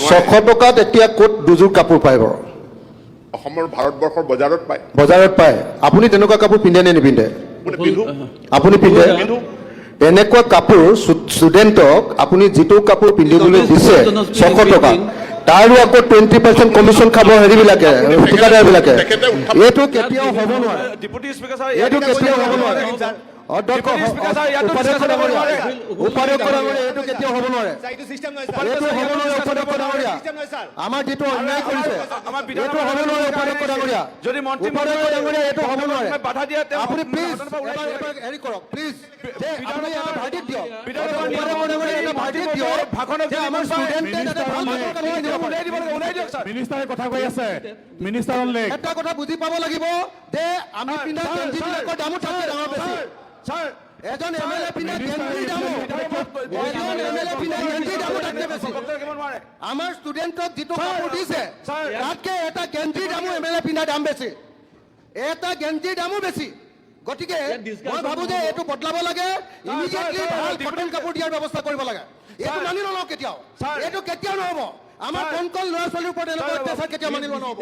600 টকাত এতিয়া ক'ত দুযোৰ কাপোৰ পায় বাৰু? অসমৰ ভাৰতবৰ্ষৰ বজাৰত পায়। বজাৰত পায়। আপুনি তেনেকুৱা কাপোৰ পিন্ধে নে নিপিন্ধে? পিন্ধো। আপুনি পিন্ধে? এনেকুৱা কাপোৰ ষ্টুডেণ্টক আপুনি যিটো কাপোৰ পিন্ধিবলৈ দিছে 600 টকা, তাৰো আকৌ 20% কমিশ্যন খাব হেৰিবিলাকে, ঠিকাদাৰবিলাকে। এইটো কেতিয়াও হ'ব নোৱাৰে। ডেপুটি স্পিকাৰ ছাৰ, এইটো কেতিয়াও হ'ব নোৱাৰে। ডেপুটি স্পিকাৰ ছাৰ, ইয়াতো উপাধ্যক্ষ discussion কৰিব নোৱাৰে। উপাধ্যক্ষ ডাঙৰীয়া, এইটো কেতিয়াও হ'ব নোৱাৰে। এইটো চিষ্টেম নহয় এইটো হ'ব নোৱাৰে উপাধ্যক্ষ ডাঙৰীয়া। আমাৰ যিটো অন্যায় কৰিছে, আমাৰ এইটো হ'ব নোৱাৰে উপাধ্যক্ষ ডাঙৰীয়া। যদি মন্ত্ৰী উপাধ্যক্ষ ডাঙৰীয়া, এইটো হ'ব নোৱাৰে। বাধা দিয়ে তেওঁ আপুনি প্লিজ সদনৰ পৰা ওলাই এবাৰ হেৰি কৰক, প্লিজ। যে আপুনি এটা ভাৰ্ডিক দিয়ক। বিধানসভাৰ উপাধ্যক্ষ ডাঙৰীয়া এটা ভাৰ্ডিক দিয়ক। ভাষণত যে আমাৰ ষ্টুডেণ্টে যাতে ভাল কাপোৰ কানি পিন্ধিব পাৰে। ওলাই দিব লাগে, ওলাই দিয়ক ছাৰ। মিনিষ্টাৰে কথা কৈ আছে, মিনিষ্টাৰ অন লেগ। এটা কথা বুজি পাব লাগিব যে আমি পিন্ধা গেঞ্জিবিলাকৰ দামো তাতকৈ ডাঙৰ বেছি। ছাৰ, এজন এমএলএ পিন্ধা গেঞ্জিৰ দামো, এজন এমএলএ পিন্ধা গেঞ্জিৰ দামো তাতকৈ বেছি। আমাৰ ষ্টুডেণ্টক যিটো কাপোৰ দিছে তাতকে এটা গেঞ্জিৰ দামো এমএলএ পিন্ধা দাম বেছি, এটা গেঞ্জিৰ দামো বেছি। গতিকে মই ভাবো যে এইটো বদলাব লাগে, ইমিডিয়েটলি ভাল কটন কাপোৰ দিয়াৰ ব্যৱস্থা কৰিব লাগে। এইটো মানি নলওঁ কেতিয়াও, এইটো কেতিয়াও নহ'ব। আমাৰ কণ কণ ল'ৰা ছোৱালীৰ ওপৰত এনেকুৱা অত্যাচাৰ কেতিয়াও মানি লোৱা নহ'ব।